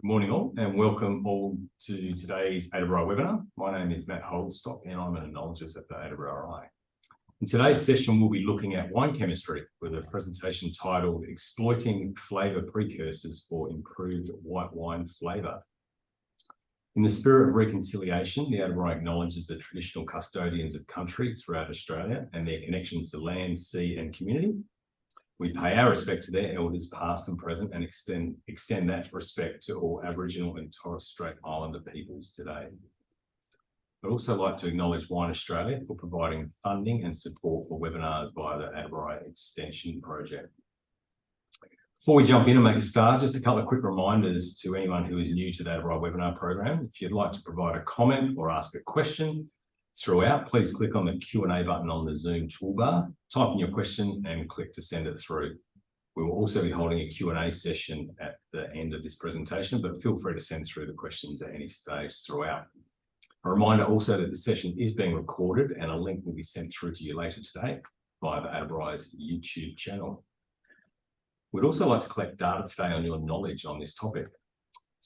Morning all, and welcome all to today's Adabri webinar. My name is Matt Holdstock and I'm an enologist at the Adabri. In today's session, we'll be looking at wine chemistry with a presentation titled Exploiting Flavour Precursors for Improved White Wine Flavour. In the spirit of reconciliation, the Adabri acknowledges the traditional custodians of country throughout Australia and their connections to land, sea and community. We pay our respect to their elders, past and present, and extend that respect to all Aboriginal and Torres Strait Islander peoples today. I'd also like to acknowledge Wine Australia for providing funding and support for webinars via the Adabri Extension Project. Before we jump in and make a start, just a couple of quick reminders to anyone who is new to the Adabri webinar program. If you'd like to provide a comment or ask a question throughout, please click on the Q&A button on the Zoom toolbar, type in your question and click to send it through. We will also be holding a Q&A session at the end of this presentation, but feel free to send through the questions at any stage throughout. A reminder also that the session is being recorded and a link will be sent through to you later today via the Adabri's YouTube channel. We'd also like to collect data today on your knowledge on this topic.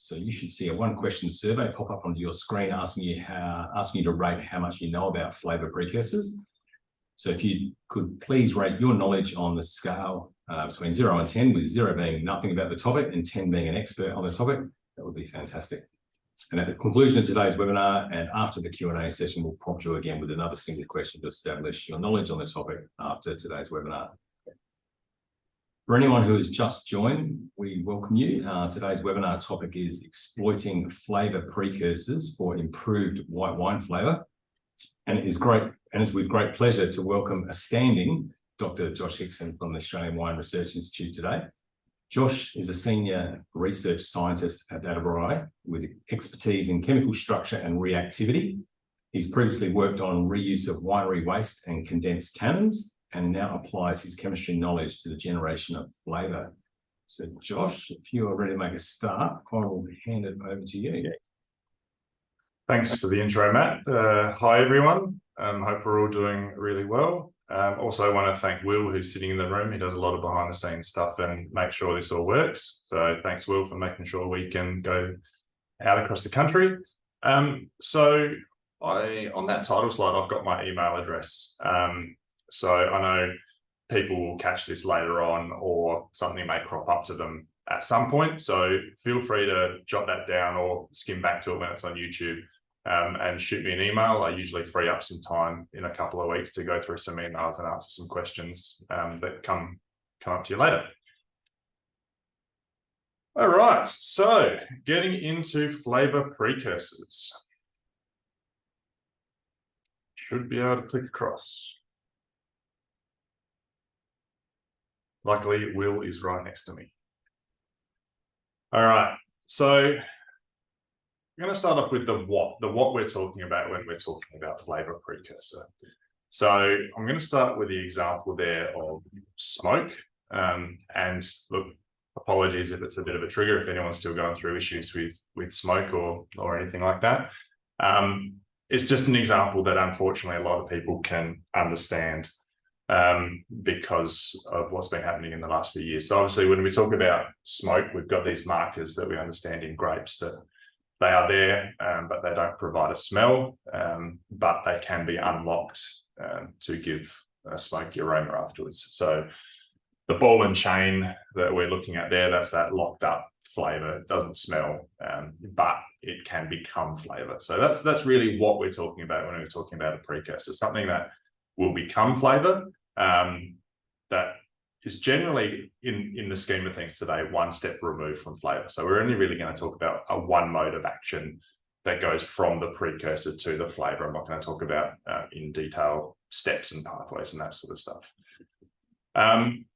So you should see a one-question survey pop up onto your screen asking you to rate how much you know about flavour precursors. So if you could please rate your knowledge on the scale between 0 and 10, with 0 being nothing about the topic and 10 being an expert on the topic, that would be fantastic. And at the conclusion of today's webinar and after the Q&A session, we'll prompt you again with another single question to establish your knowledge on the topic after today's webinar. For anyone who has just joined, we welcome you. Today's webinar topic is exploiting flavour precursors for improved white wine flavour. And it is great, and it's with great pleasure to welcome a standing Dr. Josh Hickson from the Australian Wine Research Institute today. Josh is a senior research scientist at Adabri with expertise in chemical structure and reactivity. He's previously worked on reuse of winery waste and condensed tannins, and now applies his chemistry knowledge to the generation of flavour. So Josh, if you are ready to make a start, I will hand it over to you. Thanks for the intro, Matt. Hi, everyone. Hope we're all doing really well. Also want to thank Will, who's sitting in the room. He does a lot of behind the scenes stuff and make sure this all works. So thanks, Will, for making sure we can go out across the country. On that title slide, I've got my email address. So I know people will catch this later on or something may crop up to them at some point. So feel free to jot that down or skim back to it when it's on YouTube and shoot me an email. I usually free up some time in a couple of weeks to go through some emails and answer some questions that come up to you later. All right, so getting into flavour precursors. Should be able to click across. Luckily, Will is right next to me. All right, so I'm going to start off with the what we're talking about when we're talking about flavour precursor. So I'm going to start with the example there of smoke. And look, apologies if it's a bit of a trigger, if anyone's still going through issues with smoke or anything like that. It's just an example that unfortunately a lot of people can understand. Because of what's been happening in the last few years. So obviously when we talk about smoke, we've got these markers that we understand in grapes that they are there, but they don't provide a smell, but they can be unlocked to give a smoky aroma afterwards. So the ball and chain that we're looking at there, that's that locked up flavour. It doesn't smell, but it can become flavour. So that's really what we're talking about when we're talking about a precursor, something that will become flavour. That is generally, in the scheme of things today, one step removed from flavour. So we're only really going to talk about a one mode of action that goes from the precursor to the flavour. I'm not going to talk about in detail steps and pathways and that sort of stuff.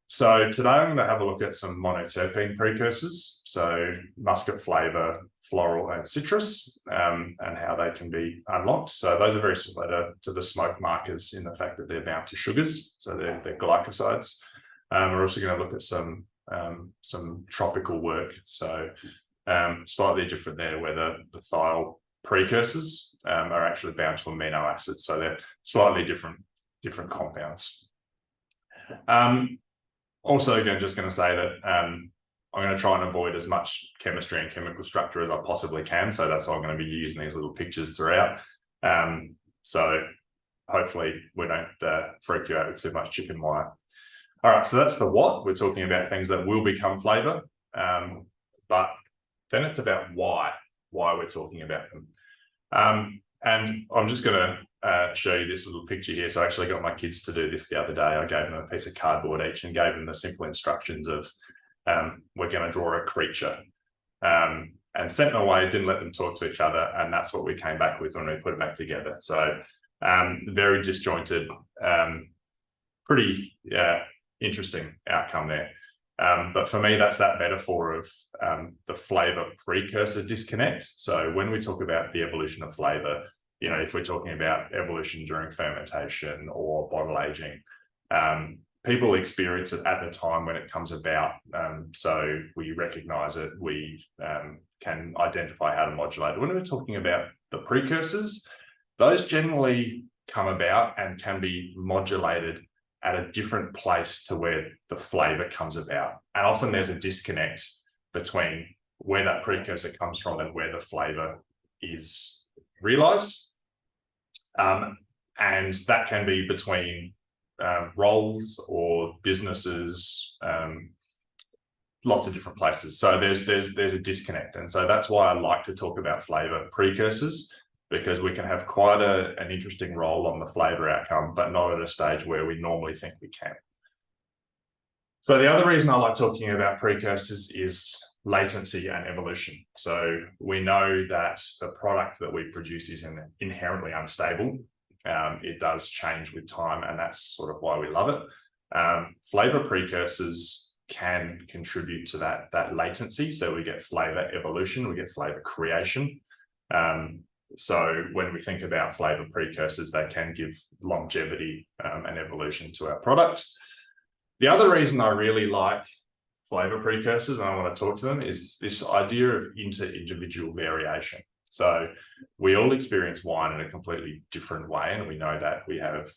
So today I'm going to have a look at some monoterpene precursors, so muscat flavour, floral and citrus, and how they can be unlocked. So those are very similar to the smoke markers in the fact that they're bound to sugars, so they're glycosides. We're also going to look at some tropical work, so slightly different there, where the thiol precursors are actually bound to amino acids, so they're slightly different compounds. Also, again, just going to say that I'm going to try and avoid as much chemistry and chemical structure as I possibly can. So that's why I'm going to be using these little pictures throughout. So hopefully we don't freak you out with too much chicken wire. All right, so that's the what. We're talking about things that will become flavour. But then it's about why we're talking about them. And I'm just going to show you this little picture here. So I actually got my kids to do this the other day. I gave them a piece of cardboard each and gave them the simple instructions of we're going to draw a creature. And sent them away, didn't let them talk to each other. And that's what we came back with when we put it back together. So very disjointed, pretty interesting outcome there. But for me, that's that metaphor of the flavour precursor disconnect. So when we talk about the evolution of flavour, you know, if we're talking about evolution during fermentation or bottle aging, people experience it at the time when it comes about. So we recognise it, we can identify how to modulate it. When we're talking about the precursors, those generally come about and can be modulated at a different place to where the flavour comes about. And often there's a disconnect between where that precursor comes from and where the flavour is realised. And that can be between roles or businesses, lots of different places. So there's a disconnect. And so that's why I like to talk about flavour precursors, because we can have quite an interesting role on the flavour outcome, but not at a stage where we normally think we can. So the other reason I like talking about precursors is latency and evolution. So we know that the product that we produce is inherently unstable. It does change with time, and that's sort of why we love it. Flavour precursors can contribute to that latency. So we get flavour evolution, we get flavour creation. So when we think about flavour precursors, they can give longevity and evolution to our product. The other reason I really like flavour precursors, and I want to talk to them, is this idea of inter-individual variation. So we all experience wine in a completely different way, and we know that we have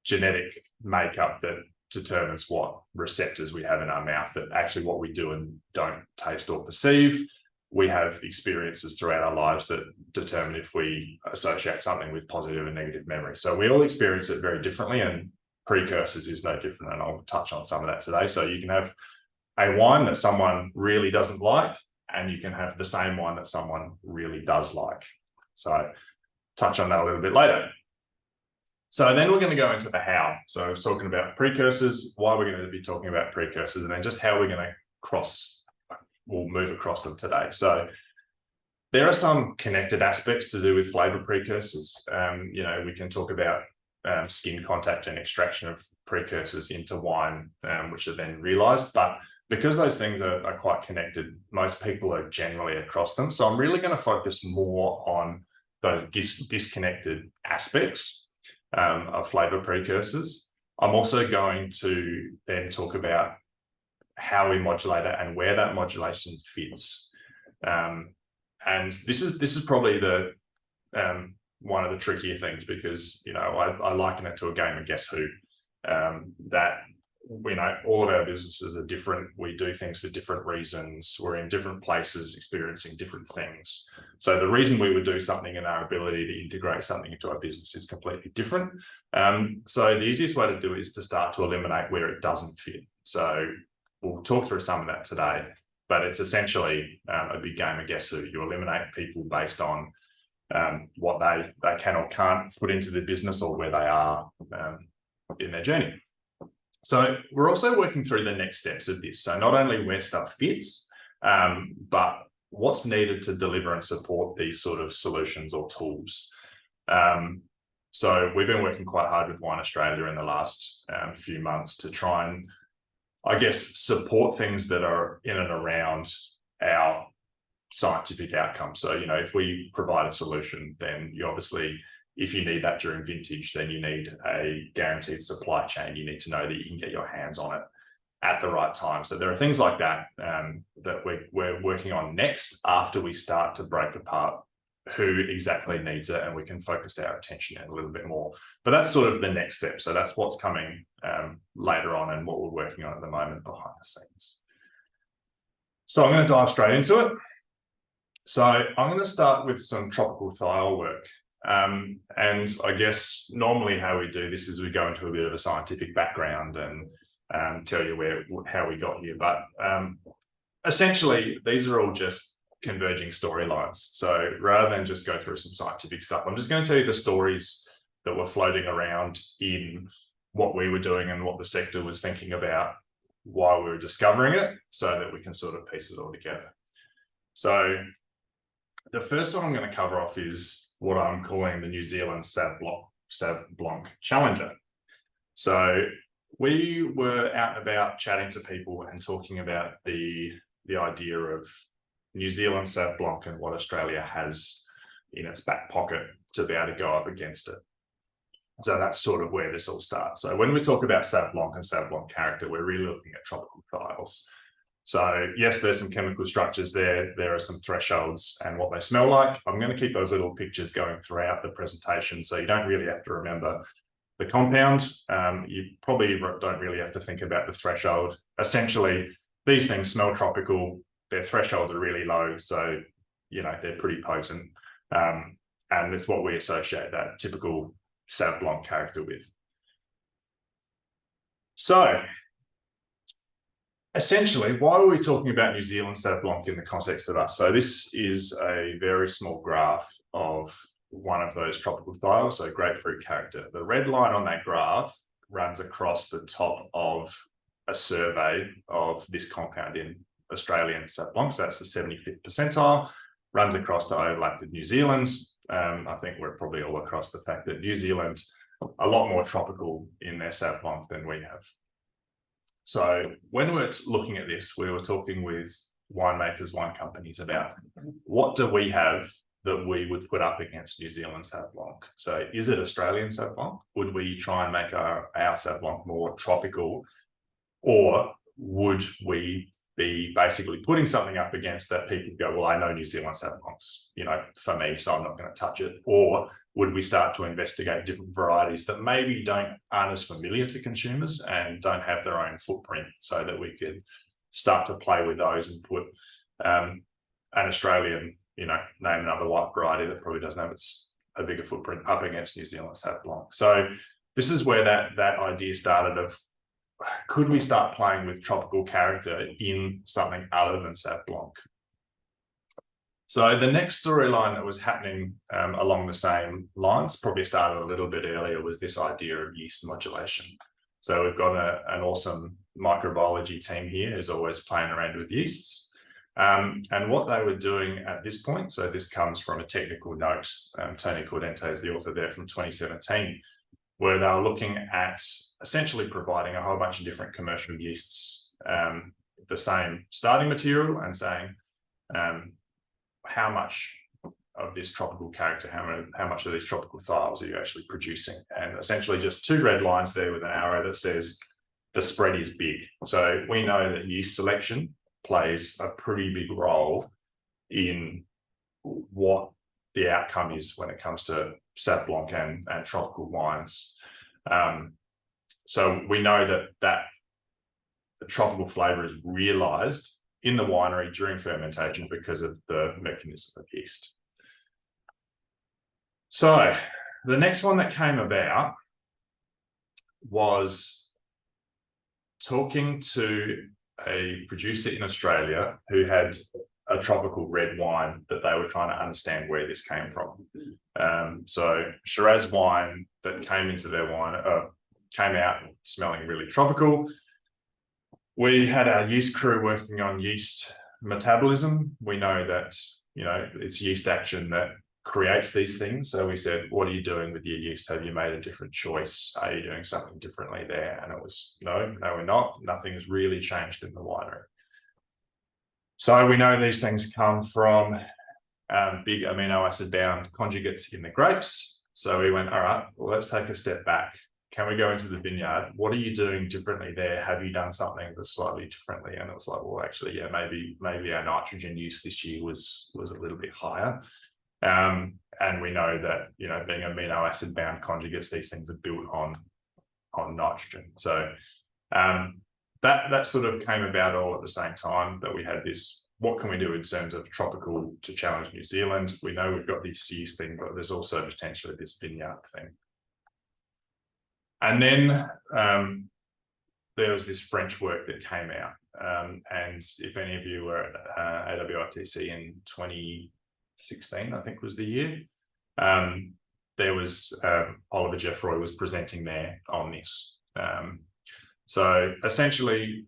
genetic makeup that determines what receptors we have in our mouth, that actually what we do and don't taste or perceive. We have experiences throughout our lives that determine if we associate something with positive and negative memory. So we all experience it very differently, and precursors is no different, and I'll touch on some of that today. So you can have a wine that someone really doesn't like, and you can have the same wine that someone really does like. So touch on that a little bit later. So then we're going to go into the how. So I was talking about precursors, why we're going to be talking about precursors, and then just how we're going to we'll move across them today. So there are some connected aspects to do with flavour precursors. You know, we can talk about skin contact and extraction of precursors into wine, which are then realised. But because those things are quite connected, most people are generally across them. So I'm really going to focus more on those disconnected aspects of flavour precursors. I'm also going to then talk about how we modulate it and where that modulation fits. And this is probably the one of the trickier things, because, you know, I liken it to a game of Guess Who. That, you know, all of our businesses are different. We do things for different reasons. We're in different places experiencing different things. So the reason we would do something and our ability to integrate something into our business is completely different. So the easiest way to do it is to start to eliminate where it doesn't fit. So we'll talk through some of that today, but it's essentially a big game of Guess Who. You eliminate people based on what they can or can't put into the business, or where they are in their journey. So we're also working through the next steps of this. So not only where stuff fits, but what's needed to deliver and support these sort of solutions or tools. So we've been working quite hard with Wine Australia in the last few months to try and, I guess, support things that are in and around our scientific outcomes. So, you know, if we provide a solution, then you obviously, if you need that during vintage, then you need a guaranteed supply chain. You need to know that you can get your hands on it at the right time. So there are things like that that we're working on next, after we start to break apart who exactly needs it, and we can focus our attention in a little bit more. But that's sort of the next step. So that's what's coming later on, and what we're working on at the moment behind the scenes. So I'm going to dive straight into it. So I'm going to start with some tropical thiol work. And I guess normally how we do this is we go into a bit of a scientific background and tell you how we got here. But essentially, these are all just converging storylines. So rather than just go through some scientific stuff, I'm just going to tell you the stories that were floating around in what we were doing and what the sector was thinking about while we were discovering it, so that we can sort of piece it all together. So the first one I'm going to cover off is what I'm calling the New Zealand Sauv Blanc Challenger. So we were out and about chatting to people and talking about the idea of New Zealand Sauv Blanc and what Australia has in its back pocket to be able to go up against it. So that's sort of where this all starts. So when we talk about Sauv Blanc and Sauv Blanc character, we're really looking at tropical thiols. So yes, there's some chemical structures there. There are some thresholds and what they smell like. I'm going to keep those little pictures going throughout the presentation, so you don't really have to remember the compound. You probably don't really have to think about the threshold. Essentially, these things smell tropical. Their thresholds are really low, so they're pretty potent. And it's what we associate that typical Sauv Blanc character with. So essentially, why are we talking about New Zealand Sauv Blanc in the context of us? So this is a very small graph of one of those tropical thiols, so grapefruit character. The red line on that graph runs across the top of a survey of this compound in Australian Sauv Blanc. So that's the 75th percentile, runs across to overlap with New Zealand. I think we're probably all across the fact that New Zealand a lot more tropical in their Sauv Blanc than we have. So when we're looking at this, we were talking with winemakers, wine companies about what do we have that we would put up against New Zealand Sauv Blanc. So is it Australian Sauv Blanc? Would we try and make our Sauv Blanc more tropical? Or would we be basically putting something up against that people go, well, I know New Zealand Sauv Blanc's, for me, so I'm not going to touch it? Or would we start to investigate different varieties that maybe aren't as familiar to consumers and don't have their own footprint, so that we could start to play with those and put an Australian, name another white variety that probably doesn't have a bigger footprint up against New Zealand Sauv Blanc. So this is where that idea started of, could we start playing with tropical character in something other than Sauv Blanc? So the next storyline that was happening along the same lines, probably started a little bit earlier, was this idea of yeast modulation. So we've got an awesome microbiology team here who's always playing around with yeasts. And what they were doing at this point, so this comes from a technical note, Tony Cordente is the author there, from 2017, where they were looking at essentially providing a whole bunch of different commercial yeasts the same starting material and saying how much of this tropical character, how much of these tropical thiols are you actually producing? And essentially just two red lines there with an arrow that says the spread is big. So we know that yeast selection plays a pretty big role in what the outcome is when it comes to Sauv Blanc and tropical wines. So we know that the tropical flavour is realised in the winery during fermentation because of the mechanism of yeast. So the next one that came about was talking to a producer in Australia who had a tropical red wine that they were trying to understand where this came from. So Shiraz wine that came into their wine came out smelling really tropical. We had our yeast crew working on yeast metabolism. We know that it's yeast action that creates these things. So we said, what are you doing with your yeast? Have you made a different choice? Are you doing something differently there? And it was, no, we're not. Nothing's really changed in the winery. So we know these things come from big amino acid bound conjugates in the grapes. So we went, all right, well, let's take a step back. Can we go into the vineyard? What are you doing differently there? Have you done something that's slightly differently? And it was like, well, actually, yeah, maybe our nitrogen use this year was a little bit higher. And we know that, being amino acid bound conjugates, these things are built on nitrogen. So that sort of came about all at the same time that we had this. What can we do in terms of tropical to challenge New Zealand? We know we've got this yeast thing, but there's also potentially this vineyard thing. And then there was this French work that came out. And if any of you were at AWITC in 2016, I think was the year, there was Oliver Geoffroy was presenting there on this. So essentially,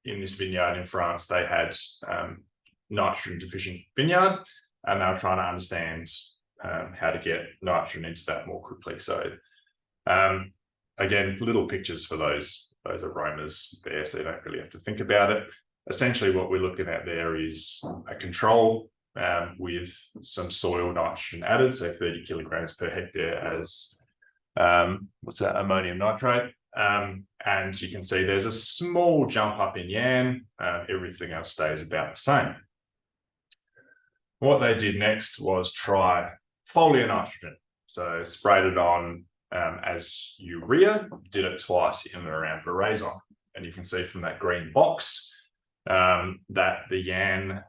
in this vineyard in France, they had nitrogen deficient vineyard, and they were trying to understand how to get nitrogen into that more quickly. So again, little pictures for those aromas there, so you don't really have to think about it. Essentially, what we're looking at there is a control with some soil nitrogen added, so 30 kilograms per hectare as ammonium nitrate. And you can see there's a small jump up in Yan. Everything else stays about the same. What they did next was try foliar nitrogen. So sprayed it on as urea, did it twice in and around veraison. And you can see from that green box that the Yan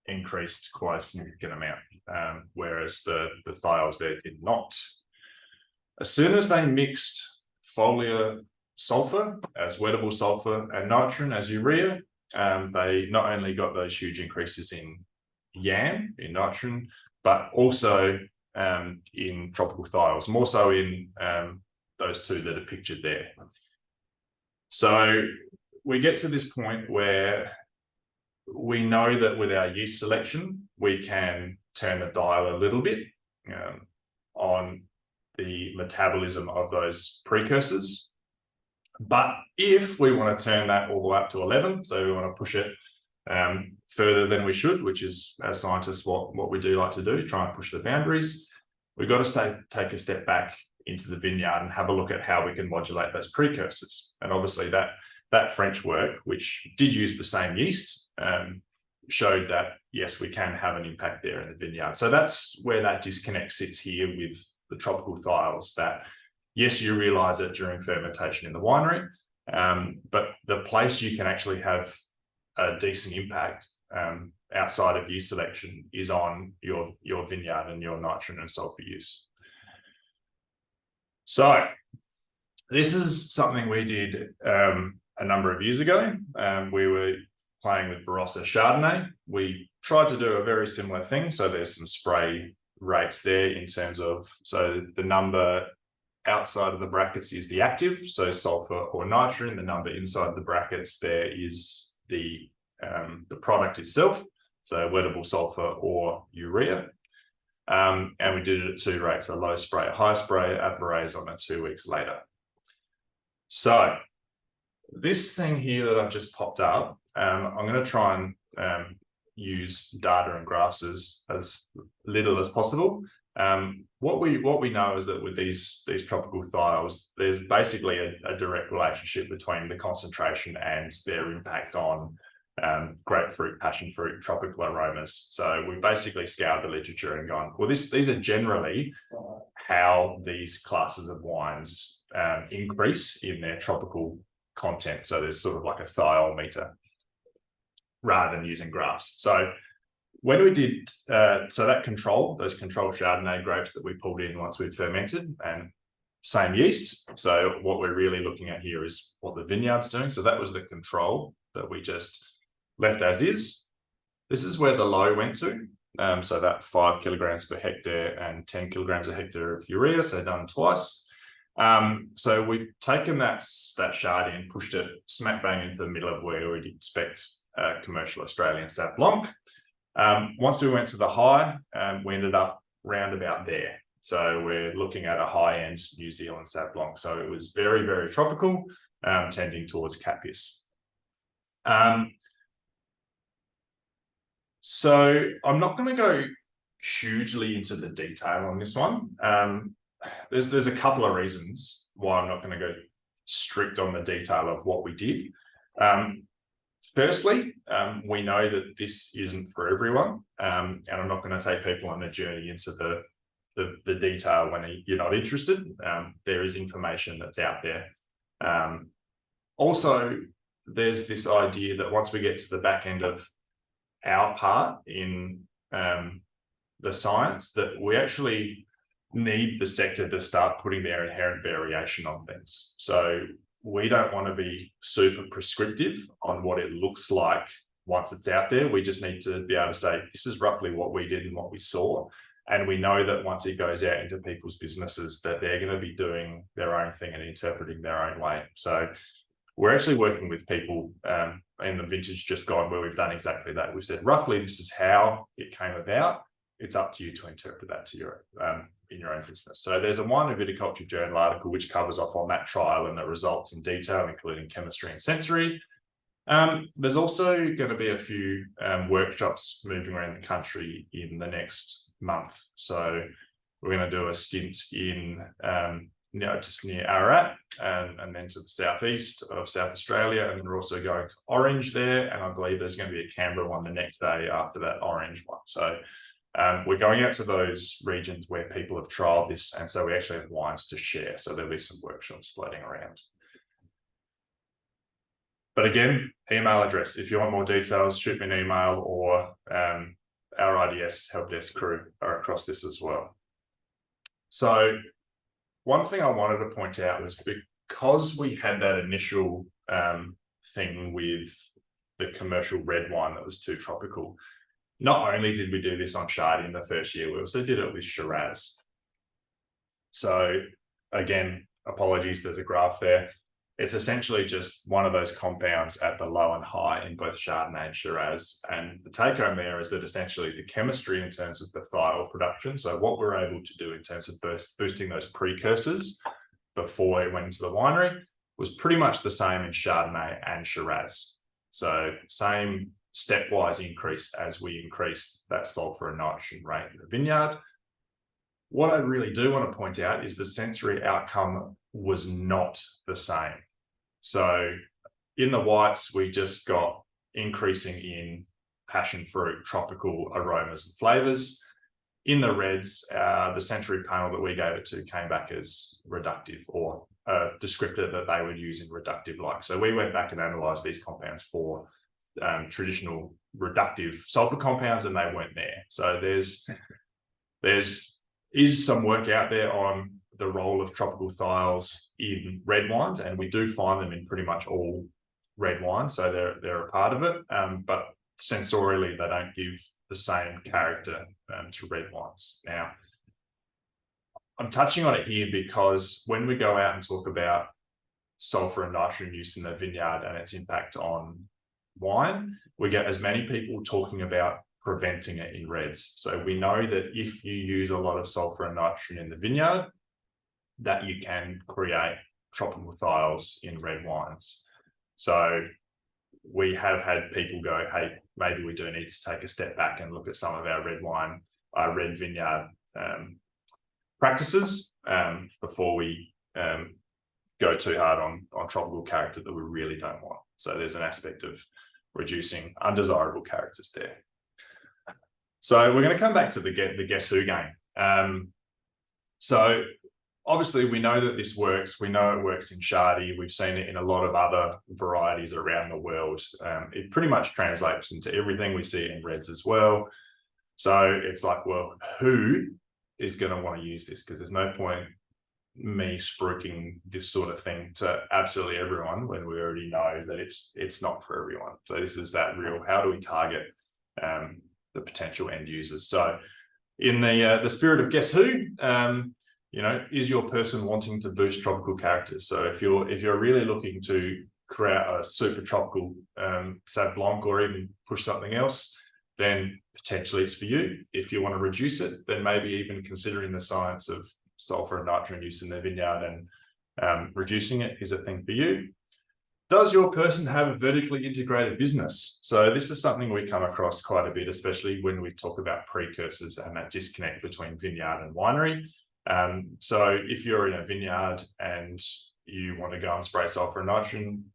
increased quite a significant amount, whereas the thiols there did not. As soon as they mixed foliar sulfur as wettable sulfur and nitrogen as urea, they not only got those huge increases in Yan, in nitrogen, but also in tropical thiols, more so in those two that are pictured there. So we get to this point where we know that with our yeast selection, we can turn the dial a little bit on the metabolism of those precursors. But if we want to turn that all the way up to 11, so we want to push it further than we should, which is, as scientists, what we do like to do, try and push the boundaries, we've got to take a step back into the vineyard and have a look at how we can modulate those precursors. And obviously that French work, which did use the same yeast, showed that, yes, we can have an impact there in the vineyard. So that's where that disconnect sits here with the tropical thiols, that, yes, you realize it during fermentation in the winery, but the place you can actually have a decent impact outside of yeast selection is on your vineyard and your nitrogen and sulfur use. So this is something we did a number of years ago. We were playing with Barossa Chardonnay. We tried to do a very similar thing. So there's some spray rates there in terms of, so the number outside of the brackets is the active, so sulfur or nitrogen. The number inside the brackets there is the product itself, so wettable sulfur or urea. And we did it at two rates, a low spray, a high spray, at veraison, and 2 weeks later. So this thing here that I've just popped up, I'm going to try and use data and graphs as little as possible. What we know is that with these tropical thiols, there's basically a direct relationship between the concentration and their impact on grapefruit, passion fruit, tropical aromas. So we basically scoured the literature and gone, well, these are generally how these classes of wines increase in their tropical content. So there's sort of like a thiol meter rather than using graphs. So when we did, so that those control Chardonnay grapes that we pulled in once we'd fermented, and same yeast. So what we're really looking at here is what the vineyard's doing. So that was the control that we just left as is. This is where the low went to. So that 5 kilograms per hectare and 10 kilograms a hectare of urea, so done twice. So we've taken that Chardonnay and pushed it smack bang into the middle of where we'd expect commercial Australian Sauv Blanc. Once we went to the high, we ended up round about there. So we're looking at a high-end New Zealand Sauv Blanc. So it was very, very tropical, tending towards Capis. So I'm not going to go hugely into the detail on this one. There's a couple of reasons why I'm not going to go strict on the detail of what we did. Firstly, we know that this isn't for everyone, and I'm not going to take people on a journey into the detail when you're not interested. There is information that's out there Also, there's this idea that once we get to the back end of our part in the science, that we actually need the sector to start putting their inherent variation on things. So we don't want to be super prescriptive on what it looks like once it's out there. We just need to be able to say, this is roughly what we did and what we saw. And we know that once it goes out into people's businesses, that they're going to be doing their own thing and interpreting their own way. So we're actually working with people in the vintage just gone where we've done exactly that. We've said, roughly, this is how it came about. It's up to you to interpret that to your in your own business. So there's a Wine and Viticulture Journal article which covers off on that trial and the results in detail, including chemistry and sensory. There's also going to be a few workshops moving around the country in the next month. So we're going to do a stint in just near Ararat and then to the southeast of South Australia, and then we're also going to Orange there, and I believe there's going to be a Canberra one the next day after that Orange one. So we're going out to those regions where people have trialed this, and so we actually have wines to share. So there'll be some workshops floating around. But again, email address. If you want more details, shoot me an email, or our IDS help desk crew are across this as well. So one thing I wanted to point out was because we had that initial thing with the commercial red wine that was too tropical, not only did we do this on Chardonnay in the first year, we also did it with Shiraz. So again, apologies, there's a graph there. It's essentially just one of those compounds at the low and high in both Chardonnay and Shiraz. And the take home there is that essentially the chemistry in terms of the thiol production, so what we're able to do in terms of boosting those precursors before it went into the winery, was pretty much the same in Chardonnay and Shiraz. So same stepwise increase as we increased that sulfur and nitrogen rate in the vineyard. What I really do want to point out is the sensory outcome was not the same. So in the whites, we just got increasing in passion fruit, tropical aromas and flavors. In the reds, the sensory panel that we gave it to came back as reductive, or a descriptor that they would use in reductive like. So we went back and analyzed these compounds for traditional reductive sulfur compounds, and they weren't there. So there's some work out there on the role of tropical thiols in red wines, and we do find them in pretty much all red wines, so they're a part of it, but sensorially they don't give the same character to red wines. Now, I'm touching on it here because when we go out and talk about sulfur and nitrogen use in the vineyard and its impact on wine, we get as many people talking about preventing it in reds. So we know that if you use a lot of sulfur and nitrogen in the vineyard, that you can create tropical thiols in red wines. So we have had people go, hey, maybe we do need to take a step back and look at some of our red vineyard practices before we go too hard on tropical character that we really don't want. So there's an aspect of reducing undesirable characters there. So we're going to come back to the guess who game. So obviously we know that this works. We know it works in Chardonnay. We've seen it in a lot of other varieties around the world. It pretty much translates into everything. We see it in reds as well. So it's like, well, who is going to want to use this? Because there's no point me spruiking this sort of thing to absolutely everyone when we already know that it's not for everyone. So this is that real, how do we target the potential end users? So in the spirit of guess who, is your person wanting to boost tropical characters? So if you're really looking to create a super tropical Sauv Blanc, or even push something else, then potentially it's for you. If you want to reduce it, then maybe even considering the science of sulfur and nitrogen use in the vineyard and reducing it is a thing for you. Does your person have a vertically integrated business? So this is something we come across quite a bit, especially when we talk about precursors and that disconnect between vineyard and winery. So if you're in a vineyard and you want to go and spray sulfur and nitrogen,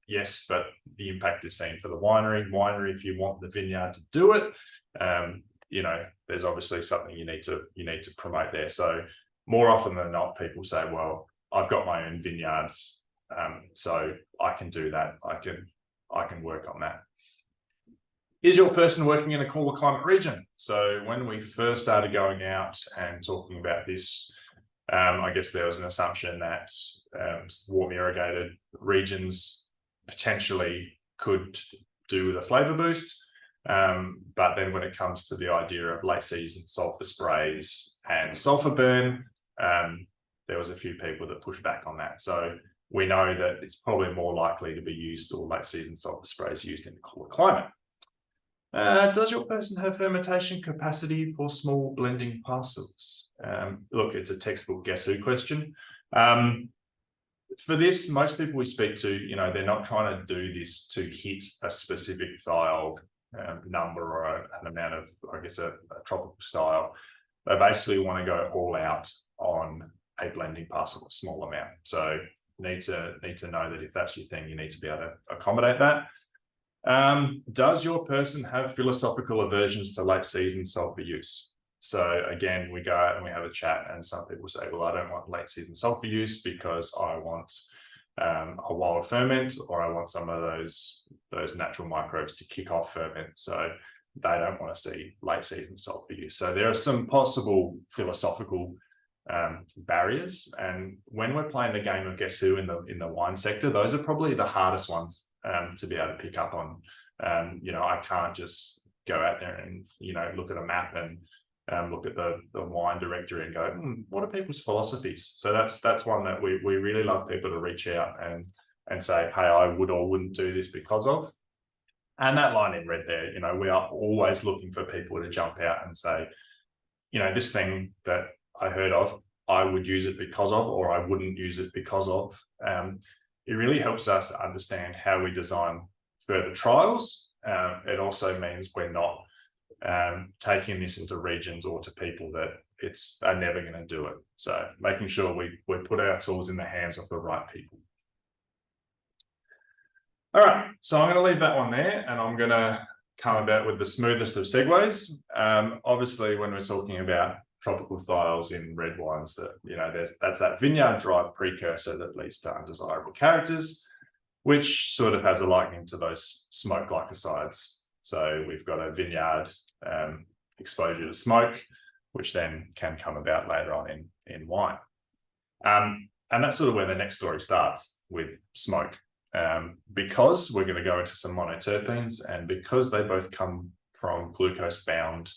yes, but the impact is seen for the winery. Winery, if you want the vineyard to do it, there's obviously something you need to promote there. So more often than not, people say, well, I've got my own vineyards. So I can do that. I can work on that. Is your person working in a cooler climate region? So when we first started going out and talking about this, I guess there was an assumption that warm irrigated regions potentially could do with a flavour boost. But then when it comes to the idea of late season sulphur sprays and sulphur burn, there was a few people that pushed back on that. So we know that it's probably more likely to be used, or late season sulphur sprays used in a cooler climate. Does your person have fermentation capacity for small blending parcels? Look, it's a textbook guess who question. For this, most people we speak to, they're not trying to do this to hit a specific thiol number or an amount of, I guess, a tropical style. They basically want to go all out on a blending parcel, a small amount. So need to know that if that's your thing, you need to be able to accommodate that. Does your person have philosophical aversions to late season sulphur use? So again, we go out and we have a chat, and some people say, well, I don't want late season sulphur use because I want a wild ferment, or I want some of those natural microbes to kick off ferment. So they don't want to see late season sulphur use. So there are some possible philosophical barriers. And when we're playing the game of guess who in the wine sector, those are probably the hardest ones to be able to pick up on. I can't just go out there and look at a map and look at the wine directory and go, what are people's philosophies? So that's one that we really love people to reach out and say, hey, I would or wouldn't do this because of. And that line in red there, we are always looking for people to jump out and say, this thing that I heard of, I would use it because of, or I wouldn't use it because of. It really helps us understand how we design further trials. It also means we're not taking this into regions or to people that are never going to do it. So making sure we put our tools in the hands of the right people. All right, so I'm going to leave that one there, and I'm going to come about with the smoothest of segues. Obviously, when we're talking about tropical thiols in red wines, that's that vineyard-derived precursor that leads to undesirable characters, which sort of has a likening to those smoke glycosides. So we've got a vineyard exposure to smoke, which then can come about later on in wine. And that's sort of where the next story starts, with smoke. Because we're going to go into some monoterpenes, and because they both come from glucose-bound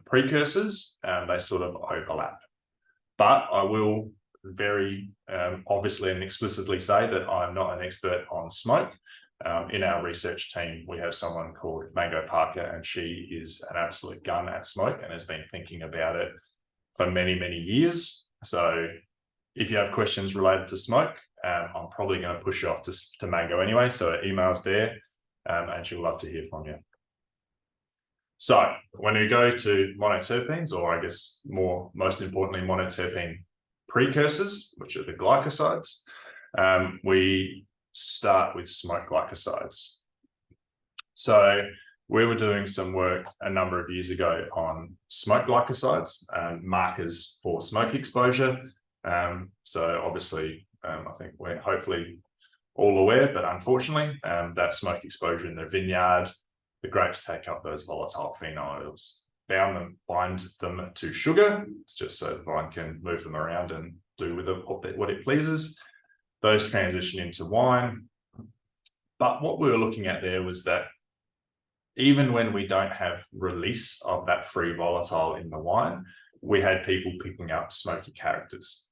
precursors, they sort of overlap. But I will very obviously and explicitly say that I'm not an expert on smoke. In our research team, we have someone called Mango Parker, and she is an absolute gun at smoke and has been thinking about it for many, many years. So if you have questions related to smoke, I'm probably going to push you off to Mango anyway. So her email's there, and she'll love to hear from you. So when we go to monoterpenes, or I guess most importantly, monoterpene precursors, which are the glycosides, we start with smoke glycosides. So we were doing some work a number of years ago on smoke glycosides, markers for smoke exposure. So obviously, I think we're hopefully all aware, but unfortunately, that smoke exposure in the vineyard, the grapes take up those volatile phenols, bind them to sugar. It's just so the vine can move them around and do with what it pleases. Those transition into wine. But what we were looking at there was that even when we don't have release of that free volatile in the wine, we had people picking up smoky characters.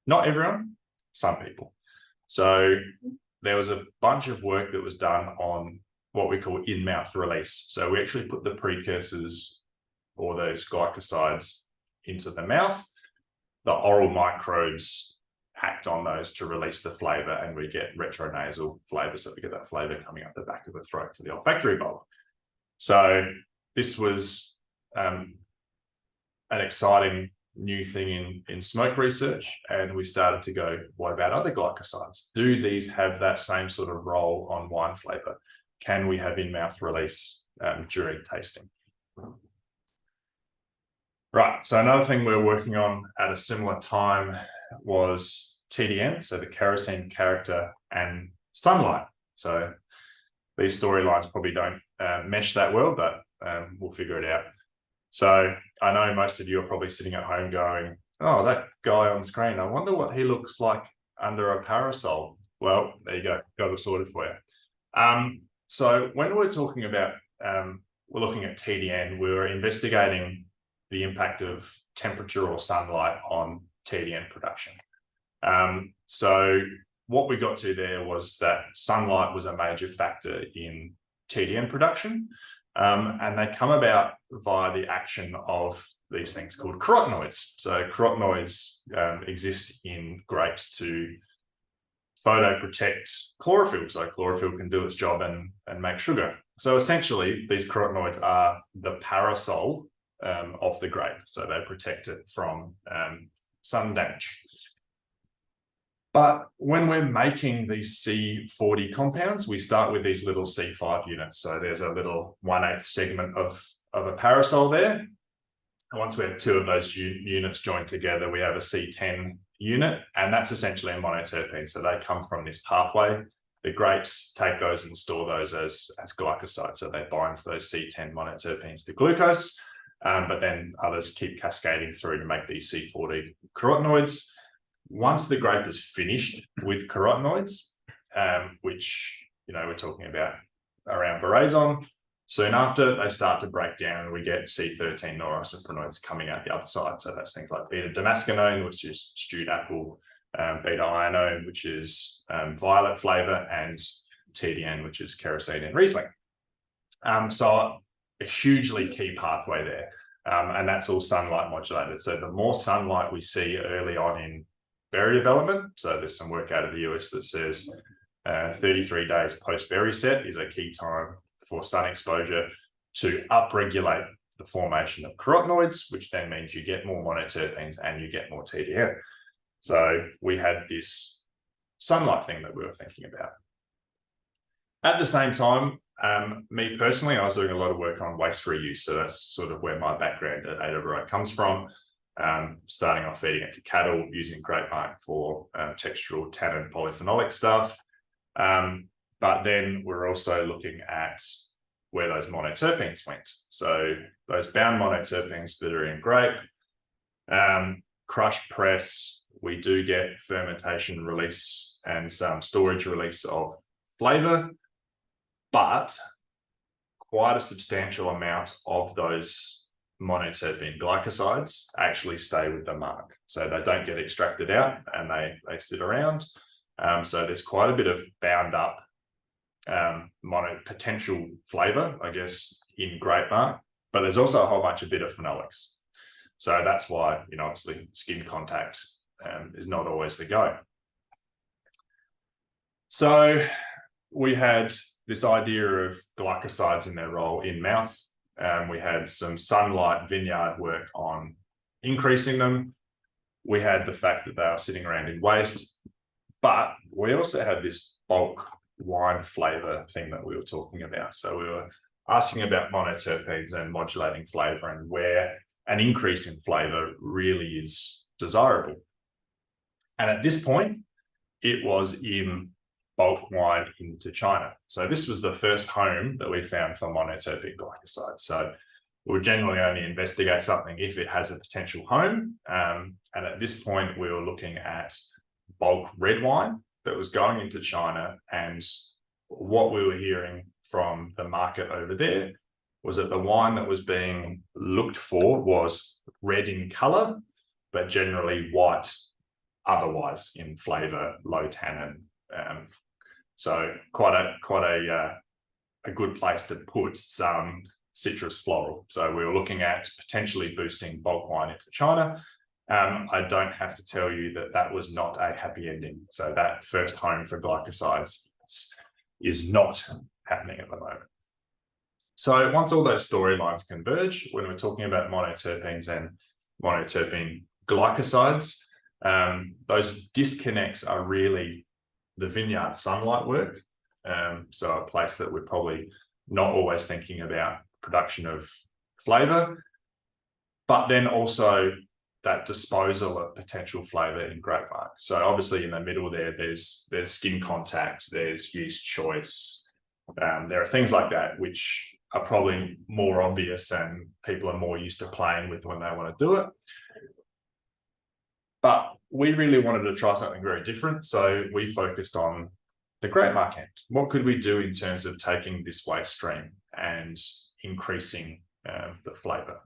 Not everyone, some people. So there was a bunch of work that was done on what we call in-mouth release. So we actually put the precursors, or those glycosides, into the mouth. The oral microbes act on those to release the flavour, and we get retronasal flavour. So we get that flavour coming up the back of the throat to the olfactory bulb. So this was an exciting new thing in smoke research, and we started to go, what about other glycosides? Do these have that same sort of role on wine flavour? Can we have in-mouth release during tasting? Right, so another thing we were working on at a similar time was TDN, so the kerosene character, and sunlight. So these storylines probably don't mesh that well, but we'll figure it out. So I know most of you are probably sitting at home going, oh, that guy on screen, I wonder what he looks like under a parasol. Well, there you go, got it sorted for you. So when we're talking about, we're looking at TDN, we're investigating the impact of temperature or sunlight on TDN production. So what we got to there was that sunlight was a major factor in TDN production, and they come about via the action of these things called carotenoids. So carotenoids exist in grapes to photoprotect chlorophyll. So chlorophyll can do its job and make sugar. So essentially, these carotenoids are the parasol of the grape. So they protect it from sun damage. But when we're making these C40 compounds, we start with these little C5 units. So there's a little 1/8 segment of a parasol there. And once we have two of those units joined together, we have a C10 unit, and that's essentially a monoterpene. So they come from this pathway. The grapes take those and store those as glycosides. So they bind those C10 monoterpenes to glucose, but then others keep cascading through to make these C40 carotenoids. Once the grape is finished with carotenoids, which, we're talking about around veraison, soon after they start to break down and we get C13 norisoprenoids coming out the other side. So that's things like beta-damascenone, which is stewed apple, beta-ionone, which is violet flavour, and TDN, which is kerosene and Riesling. So a hugely key pathway there, and that's all sunlight modulated. So the more sunlight we see early on in berry development, so there's some work out of the US that says 33 days post-berry set is a key time for sun exposure to upregulate the formation of carotenoids, which then means you get more monoterpenes and you get more TDN. So we had this sunlight thing that we were thinking about. At the same time, me personally, I was doing a lot of work on waste reuse. So that's sort of where my background at AWRI comes from. Starting off feeding it to cattle, using grapemark for textural tannin polyphenolic stuff. But then we're also looking at where those monoterpenes went. So those bound monoterpenes that are in grape, crush press, we do get fermentation release and some storage release of flavour, but quite a substantial amount of those monoterpene glycosides actually stay with the mark. So they don't get extracted out and they sit around. So there's quite a bit of bound up potential flavour, I guess, in grape mark, but there's also a whole bunch of bitter phenolics. So that's why, obviously skin contact is not always the go. So we had this idea of glycosides and their role in mouth. We had some sunlight vineyard work on increasing them. We had the fact that they are sitting around in waste, but we also had this bulk wine flavour thing that we were talking about. So we were asking about monoterpenes and modulating flavour and where an increase in flavour really is desirable. And at this point, it was in bulk wine into China. So this was the first home that we found for monoterpic glycosides. So we'll generally only investigate something if it has a potential home. And at this point, we were looking at bulk red wine that was going into China. And what we were hearing from the market over there was that the wine that was being looked for was red in colour, but generally white otherwise in flavour, low tannin. So quite a good place to put some citrus floral. So we were looking at potentially boosting bulk wine into China. I don't have to tell you that that was not a happy ending. So that first home for glycosides is not happening at the moment. So once all those storylines converge, when we're talking about monoterpenes and monoterpene glycosides, those disconnects are really the vineyard sunlight work. So a place that we're probably not always thinking about production of flavour, but then also that disposal of potential flavour in grape mark. So obviously in the middle there's skin contact, there's yeast choice. There are things like that which are probably more obvious and people are more used to playing with when they want to do it. But we really wanted to try something very different. So we focused on the grape mark end. What could we do in terms of taking this waste stream and increasing the flavour?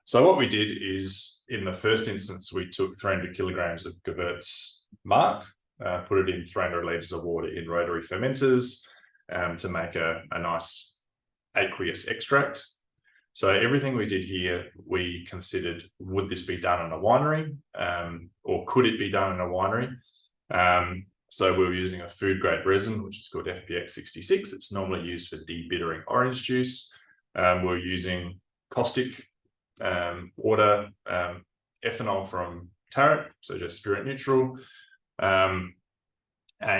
So what we did is, in the first instance, we took 300 kilograms of Gewurz mark, put it in 300 litres of water in rotary fermenters to make a nice aqueous extract. So everything we did here, we considered, would this be done in a winery or could it be done in a winery? So we were using a food grade resin, which is called FPX 66. It's normally used for debittering orange juice. We're using caustic water, ethanol from Tarot, so just spirit neutral, and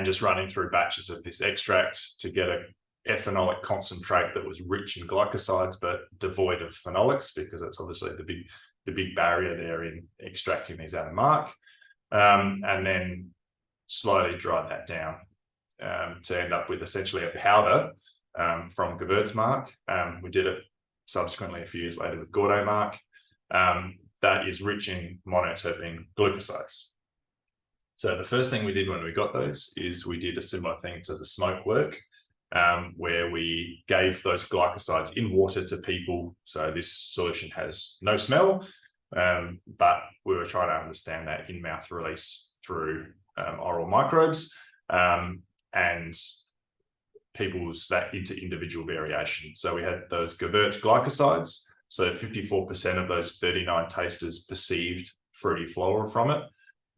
just running through batches of this extract to get a ethanolic concentrate that was rich in glycosides but devoid of phenolics, because that's obviously the big barrier there in extracting these out of mark, and then slowly dried that down to end up with essentially a powder from Gewurz mark. We did it subsequently a few years later with Gordo mark, that is rich in monoterpene glucosides. So the first thing we did when we got those is we did a similar thing to the smoke work, where we gave those glycosides in water to people. So this solution has no smell, but we were trying to understand that in-mouth release through oral microbes, and people's that into individual variation. So we had those Gewurz glycosides. So 54% of those 39 tasters perceived fruity floral from it.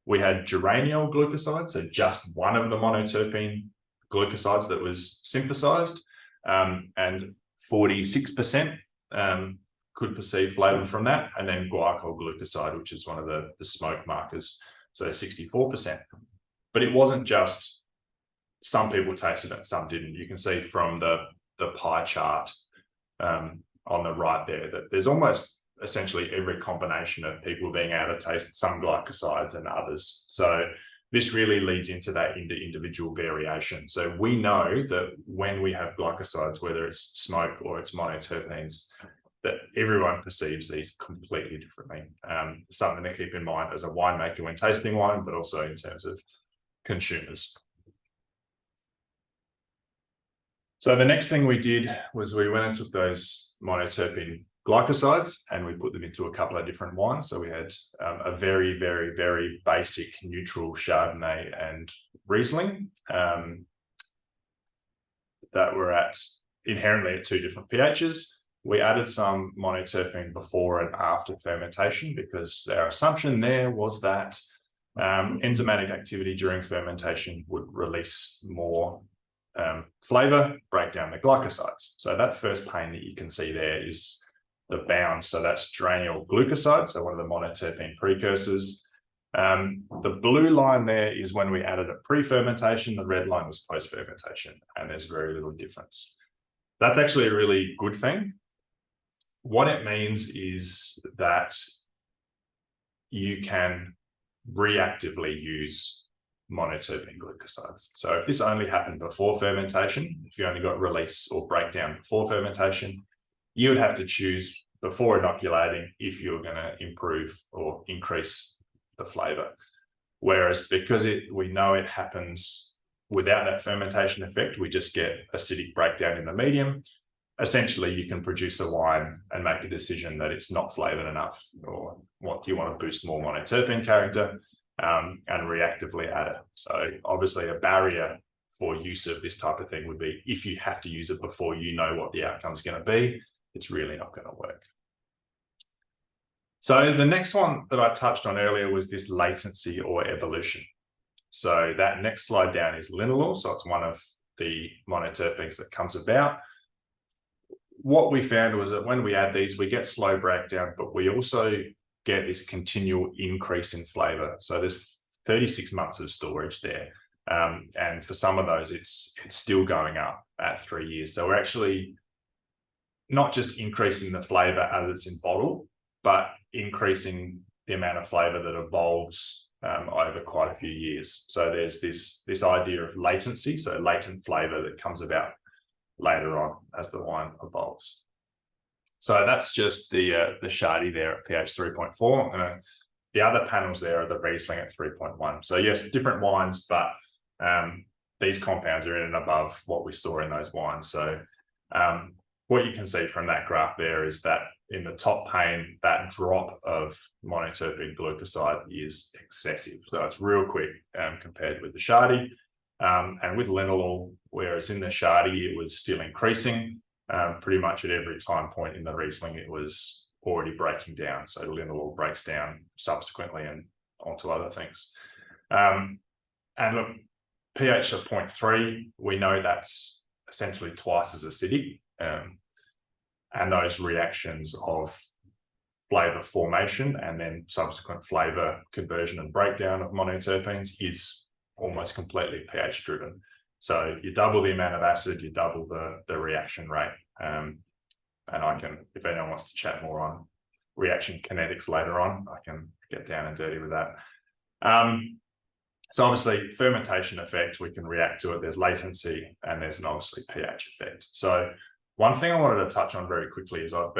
We had geraniol glucoside, so just one of the monoterpene glucosides that was synthesized, and 46% could perceive flavor from that, and then guaiacol glucoside, which is one of the smoke markers, so 64%. But it wasn't just some people tasted it, some didn't. You can see from the pie chart on the right there that there's almost essentially every combination of people being able to taste some glycosides and others. So this really leads into that individual variation. So we know that when we have glycosides, whether it's smoke or it's monoterpenes, that everyone perceives these completely differently. Something to keep in mind as a winemaker when tasting wine, but also in terms of consumers. So the next thing we did was we went and took those monoterpene glycosides and we put them into a couple of different wines. So we had a very, very, very basic neutral Chardonnay and Riesling that were inherently at 2 different pHs. We added some monoterpene before and after fermentation because our assumption there was that enzymatic activity during fermentation would release more flavor, break down the glycosides. So that first pane that you can see there is the bound. So that's geraniol glucoside, so one of the monoterpene precursors. The blue line there is when we added it pre-fermentation. The red line was post-fermentation, and there's very little difference. That's actually a really good thing. What it means is that you can reactively use monoterpene glucosides. So if this only happened before fermentation, if you only got release or breakdown before fermentation, you would have to choose before inoculating if you're going to improve or increase the flavor. Whereas because we know it happens without that fermentation effect, we just get acidic breakdown in the medium. Essentially, you can produce a wine and make a decision that it's not flavored enough, or what you want to boost more monoterpene character, and reactively add it. So obviously a barrier for use of this type of thing would be if you have to use it before you know what the outcome is going to be, it's really not going to work. So the next one that I touched on earlier was this latency or evolution. So that next slide down is linalool. So it's one of the monoterpenes that comes about. What we found was that when we add these, we get slow breakdown, but we also get this continual increase in flavor. So there's 36 months of storage there. And for some of those, it's still going up at 3 years. So we're actually not just increasing the flavor as it's in bottle, but increasing the amount of flavour that evolves over quite a few years. So there's this idea of latency, so latent flavour that comes about later on as the wine evolves. So that's just the Shardy there at pH 3.4. The other panels there are the Riesling at 3.1. So yes, different wines, but these compounds are in and above what we saw in those wines. So what you can see from that graph there is that in the top pane, that drop of monoterpene glucoside is excessive. So it's real quick compared with the Shardy. And with linalool, whereas in the Shardy, it was still increasing. Pretty much at every time point in the Riesling, it was already breaking down. So linalool breaks down subsequently and onto other things. And look, pH of 0.3, we know that's essentially twice as acidic. And those reactions of flavour formation and then subsequent flavour conversion and breakdown of monoterpenes is almost completely pH driven. So you double the amount of acid, you double the reaction rate. And I can, if anyone wants to chat more on reaction kinetics later on, I can get down and dirty with that. So obviously fermentation effect, we can react to it. There's latency and there's an obviously pH effect. So one thing I wanted to touch on very quickly is I've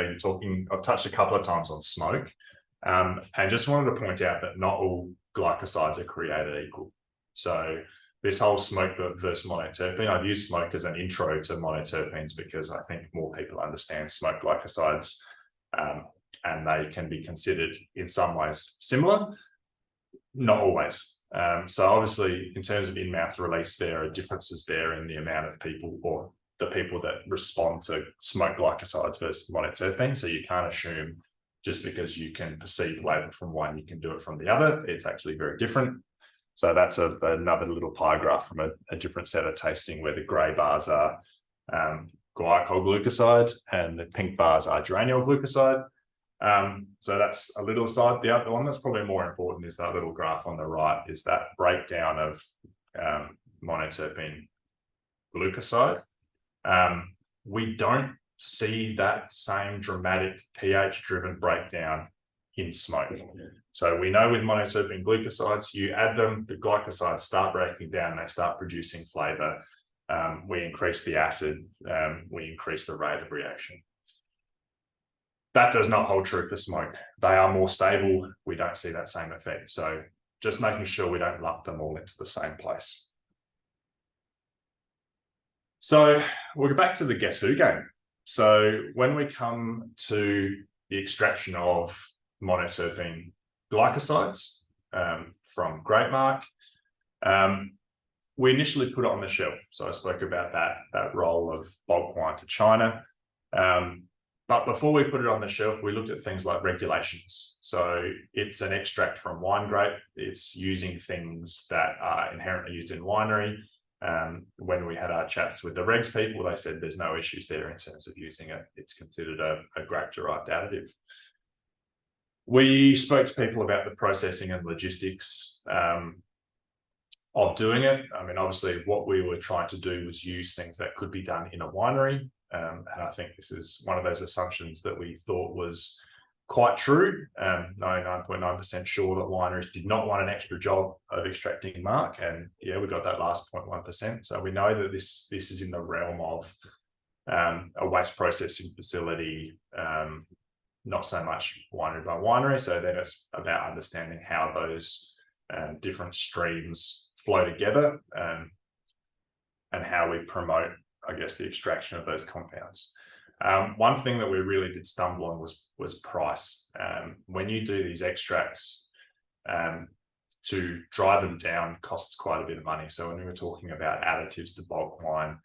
touched a couple of times on smoke, and just wanted to point out that not all glycosides are created equal. So this whole smoke versus monoterpene, I've used smoke as an intro to monoterpenes because I think more people understand smoke glycosides, and they can be considered in some ways similar, not always. So obviously in terms of in-mouth release, there are differences there in the amount of people or the people that respond to smoke glycosides versus monoterpene. So you can't assume just because you can perceive flavour from one, you can do it from the other. It's actually very different. So that's another little pie graph from a different set of tasting where the grey bars are glycoglucoside and the pink bars are geranyl glucoside. So that's a little side. The other one that's probably more important is that little graph on the right, is that breakdown of monoterpene glucoside. We don't see that same dramatic pH-driven breakdown in smoke. So we know with monoterpene glucosides, you add them, the glycosides start breaking down, they start producing flavour. We increase the acid, we increase the rate of reaction. That does not hold true for smoke. They are more stable. We don't see that same effect. So just making sure we don't lump them all into the same place. So we'll go back to the guess who game. So when we come to the extraction of monoterpene glycosides from grape marc, we initially put it on the shelf. So I spoke about that role of bulk wine to China. But before we put it on the shelf, we looked at things like regulations. So it's an extract from wine grape. It's using things that are inherently used in winery. When we had our chats with the regs people, they said there's no issues there in terms of using it. It's considered a grape-derived additive. We spoke to people about the processing and logistics of doing it. I mean, obviously, what we were trying to do was use things that could be done in a winery. And I think this is one of those assumptions that we thought was quite true. 99.9% sure that wineries did not want an extra job of extracting marc. And yeah, we got that last 0.1%. So we know that this is in the realm of a waste processing facility, not so much winery by winery. So then it's about understanding how those different streams flow together and how we promote, I guess, the extraction of those compounds. One thing that we really did stumble on was price. When you do these extracts, to dry them down costs quite a bit of money. So when we were talking about additives to bulk wine,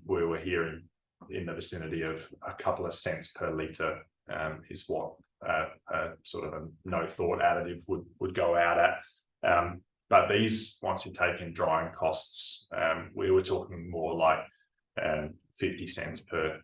we were hearing in the vicinity of a couple of cents per litre is what sort of a no thought additive would go out at. But these, once you take in drying costs, we were talking more like 50 cents per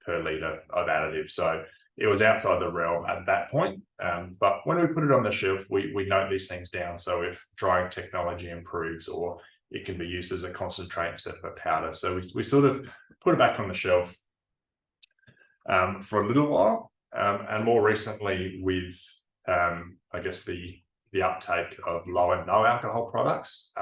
litre of additive. So it was outside the realm at that point. But when we put it on the shelf, we note these things down. So if drying technology improves, or it can be used as a concentrate instead of a powder. So we sort of put it back on the shelf for a little while. And more recently, with I guess the uptake of low and no alcohol products,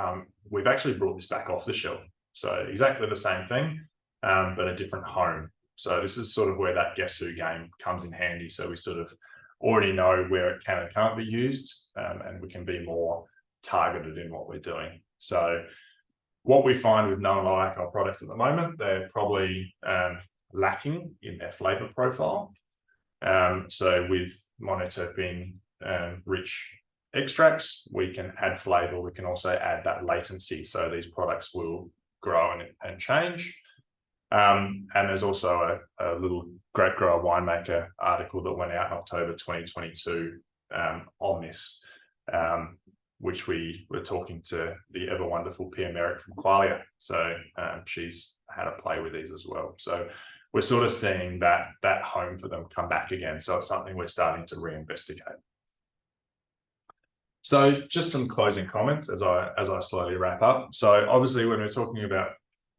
we've actually brought this back off the shelf. So exactly the same thing, but a different home. So this is sort of where that guess who game comes in handy. So we sort of already know where it can and can't be used, and we can be more targeted in what we're doing. So what we find with no and low alcohol products at the moment, they're probably lacking in their flavour profile. So with monoterpene rich extracts, we can add flavour. We can also add that latency. So these products will grow and change. And there's also a little grape grower winemaker article that went out in October 2022 on this, which we were talking to the ever wonderful Pia Merrick from Qualia. So she's had a play with these as well. So we're sort of seeing that home for them come back again. So it's something we're starting to reinvestigate. So just some closing comments as I slowly wrap up. So obviously when we're talking about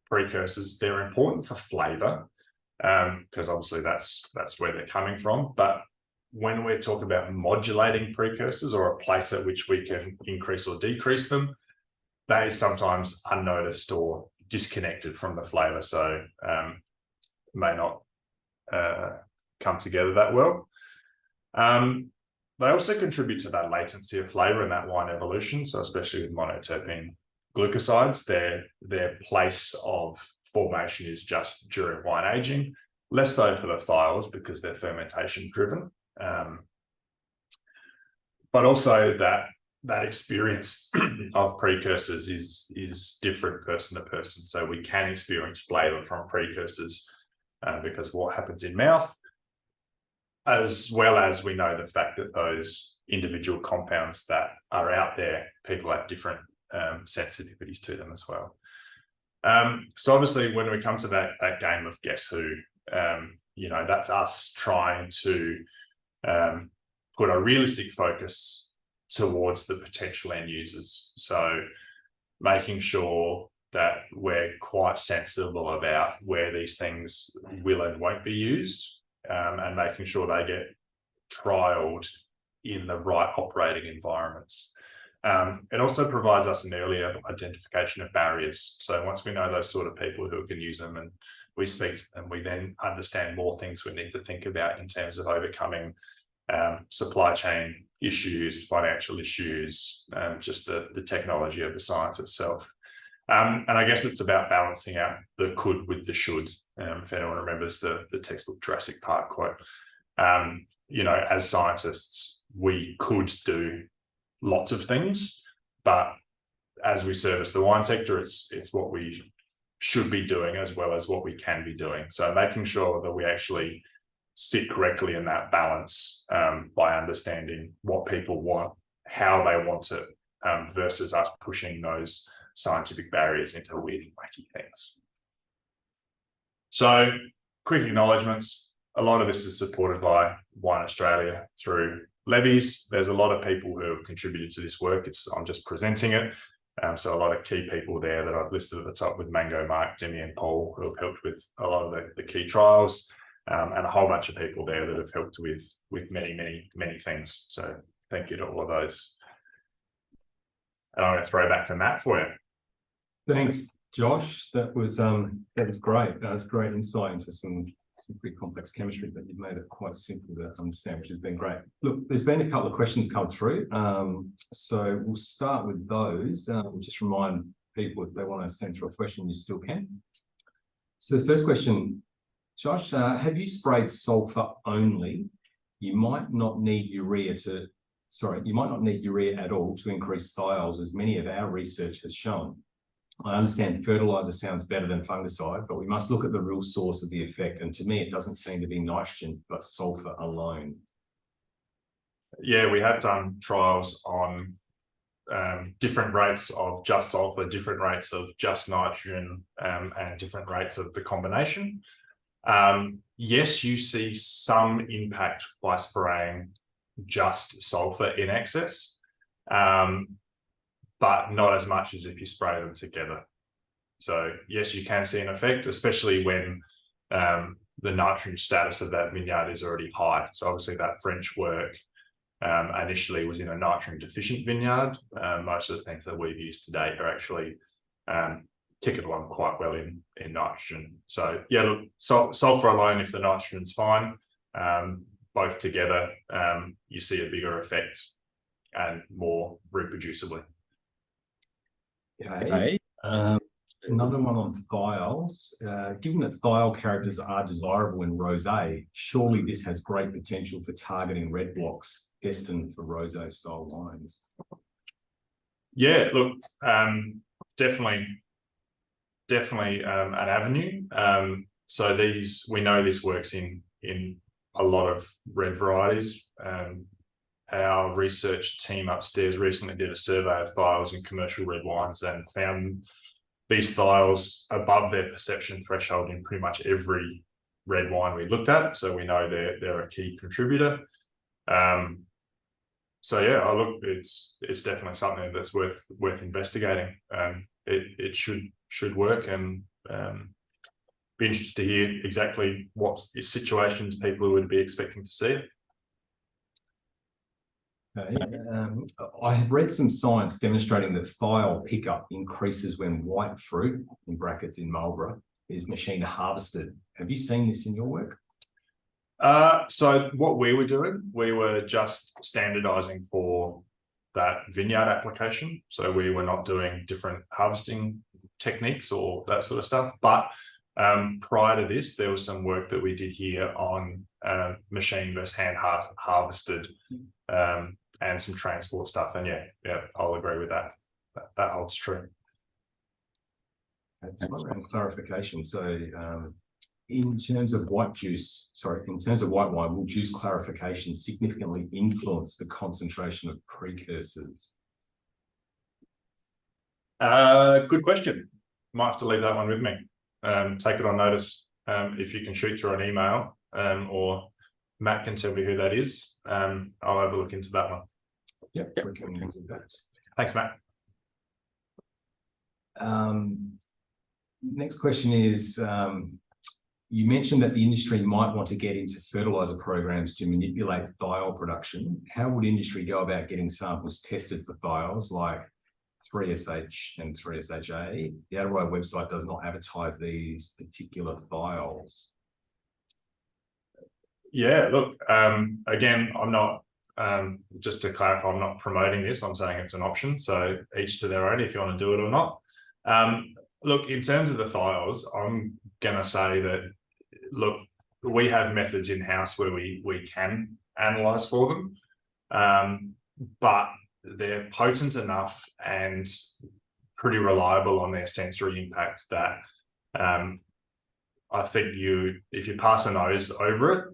precursors, they're important for flavour, because obviously that's where they're coming from. But when we're talking about modulating precursors, or a place at which we can increase or decrease them, they sometimes unnoticed or disconnected from the flavour, so may not come together that well. They also contribute to that latency of flavour in that wine evolution. So especially with monoterpene glucosides, their place of formation is just during wine aging, less so for the thiols because they're fermentation driven. But also that experience of precursors is different person to person. So we can experience flavour from precursors because of what happens in mouth, as well as we know the fact that those individual compounds that are out there, people have different sensitivities to them as well. So obviously when we come to that game of guess who, that's us trying to put a realistic focus towards the potential end users. So making sure that we're quite sensible about where these things will and won't be used, and making sure they get trialed in the right operating environments. It also provides us an earlier identification of barriers. So once we know those sort of people who can use them and we speak to them, we then understand more things we need to think about in terms of overcoming supply chain issues, financial issues, just the technology of the science itself. And I guess it's about balancing out the could with the should. If anyone remembers the textbook Jurassic Park quote, as scientists, we could do lots of things, but as we service the wine sector, it's what we should be doing as well as what we can be doing. So making sure that we actually sit correctly in that balance by understanding what people want, how they want it, versus us pushing those scientific barriers into weird and wacky things. So quick acknowledgements. A lot of this is supported by Wine Australia through levies. There's a lot of people who have contributed to this work. I'm just presenting it. So a lot of key people there that I've listed at the top with Mango, Mark, Demi and Paul, who have helped with a lot of the key trials, and a whole bunch of people there that have helped with many, many, many things. So thank you to all of those. And I'm going to throw back to Matt for you. Thanks, Josh. That was great. That's great insight into some pretty complex chemistry, but you've made it quite simple to understand, which has been great. Look, there's been a couple of questions come through, so we'll start with those. Just remind people if they want to send through a question, you still can. So the first question, Josh, have you sprayed sulfur only? You might not need urea at all to increase thiols, as many of our research has shown. I understand fertilizer sounds better than fungicide, but we must look at the real source of the effect. And to me, it doesn't seem to be nitrogen, but sulfur alone. Yeah, we have done trials on different rates of just sulfur, different rates of just nitrogen, and different rates of the combination. Yes, you see some impact by spraying just sulfur in excess, but not as much as if you spray them together. So yes, you can see an effect, especially when the nitrogen status of that vineyard is already high. So obviously that French work initially was in a nitrogen deficient vineyard. Most of the things that we've used to date are actually ticket along quite well in nitrogen. So yeah, look, sulfur alone, if the nitrogen's fine, both together, you see a bigger effect and more reproducibly. Okay. Another one on thiols. Given that thiol characters are desirable in rosé, surely this has great potential for targeting red blocks destined for rosé style wines. Yeah, look, definitely an avenue. So we know this works in a lot of red varieties. Our research team upstairs recently did a survey of thiols in commercial red wines and found these thiols above their perception threshold in pretty much every red wine we looked at. So we know they're a key contributor. So yeah, look, it's definitely something that's worth investigating. It should work, and be interested to hear exactly what situations people would be expecting to see it. Okay. I have read some science demonstrating that thiol pickup increases when white fruit, in brackets in Marlborough, is machine harvested. Have you seen this in your work? So what we were doing, we were just standardizing for that vineyard application. So we were not doing different harvesting techniques or that sort of stuff. But prior to this, there was some work that we did here on machine versus hand harvested, and some transport stuff. And yeah, I'll agree with that. That holds true. That's around clarification. So in terms of white wine, will juice clarification significantly influence the concentration of precursors? Good question. Might have to leave that one with me. Take it on notice. If you can shoot through an email, or Matt can tell me who that is, I'll have a look into that one. Yep. We can do that. Thanks, Matt. Next question is, you mentioned that the industry might want to get into fertilizer programs to manipulate thiol production. How would industry go about getting samples tested for thiols like 3SH and 3SHA? The Adelaide website does not advertise these particular thiols. Yeah, look, again, I'm not, just to clarify, I'm not promoting this. I'm saying it's an option. So each to their own if you want to do it or not. Look, in terms of the thiols, I'm going to say that, look, we have methods in-house where we can analyze for them, but they're potent enough and pretty reliable on their sensory impact that I think if you pass a nose over it,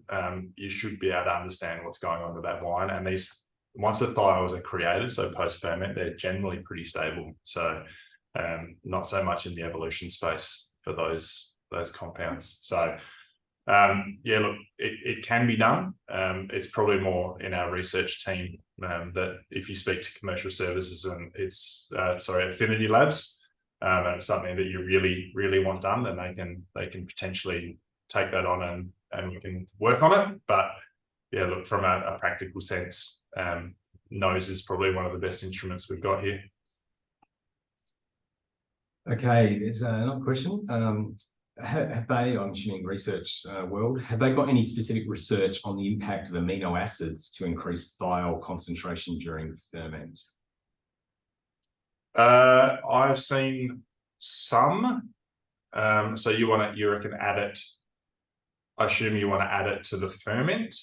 you should be able to understand what's going on with that wine. And once the thiols are created, so post-ferment, they're generally pretty stable. So not so much in the evolution space for those compounds. So yeah, look, it can be done. It's probably more in our research team that if you speak to commercial services and affinity labs, and it's something that you really want done, then they can potentially take that on and we can work on it. But yeah, look, from a practical sense, nose is probably one of the best instruments we've got here. Okay, there's another question. Have they, I'm assuming research world, have they got any specific research on the impact of amino acids to increase thiol concentration during ferment? I've seen some. So you reckon add it, I assume you want to add it to the ferment.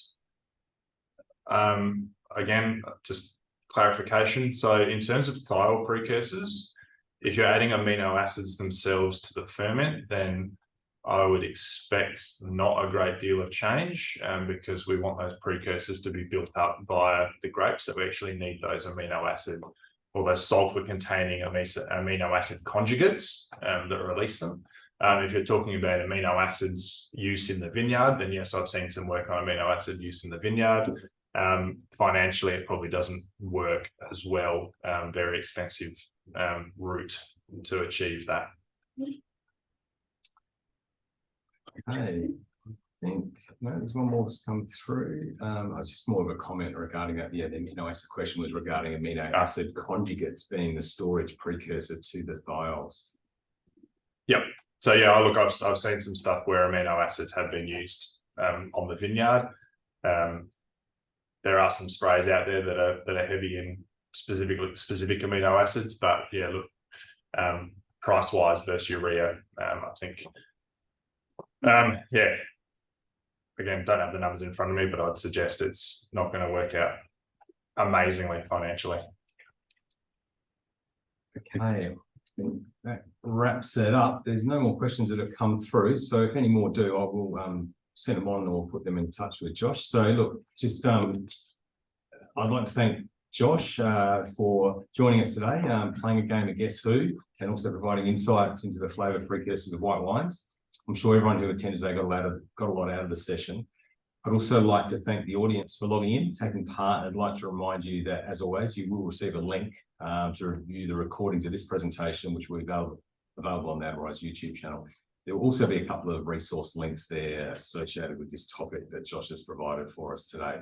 Again, just clarification. So in terms of thiol precursors, if you're adding amino acids themselves to the ferment, then I would expect not a great deal of change, because we want those precursors to be built up via the grapes, that we actually need those amino acid or those sulfur-containing amino acid conjugates that release them. If you're talking about amino acids use in the vineyard, then yes, I've seen some work on amino acid use in the vineyard. Financially, it probably doesn't work as well. Very expensive route to achieve that. Okay. think no, there's one more that's come through. It's just more of a comment regarding that. Yeah, the amino acid question was regarding amino acid conjugates being the storage precursor to the thiols. Yep. So yeah, look, I've seen some stuff where amino acids have been used on the vineyard. There are some sprays out there that are heavy in specific amino acids, but yeah, look, price wise versus urea, I think, yeah. Again, don't have the numbers in front of me, but I'd suggest it's not going to work out amazingly financially. Okay, I think that wraps it up. There's no more questions that have come through. So if any more do, I will send them on or put them in touch with Josh. So look, just I'd like to thank Josh for joining us today, playing a game of Guess Who, and also providing insights into the flavour precursors of white wines. I'm sure everyone who attended today got a lot out of the session. I'd also like to thank the audience for logging in, taking part. I'd like to remind you that, as always, you will receive a link to review the recordings of this presentation, which will be available on the Adderai's YouTube channel. There will also be a couple of resource links there associated with this topic that Josh has provided for us today.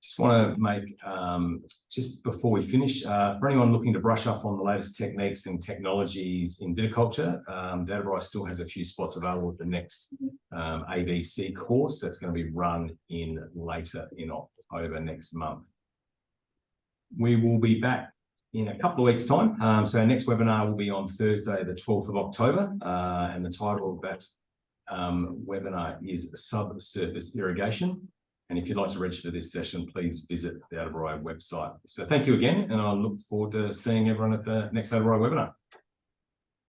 Just want to make, just before we finish, for anyone looking to brush up on the latest techniques and technologies in viticulture, the Adderai still has a few spots available at the next ABC course that's going to be run later in October next month. We will be back in a couple of weeks' time. So our next webinar will be on Thursday, the 12th of October, and the title of that webinar is Subsurface Irrigation. And if you'd like to register this session, please visit the Adderai website. So thank you again, and I look forward to seeing everyone at the next Adderai webinar.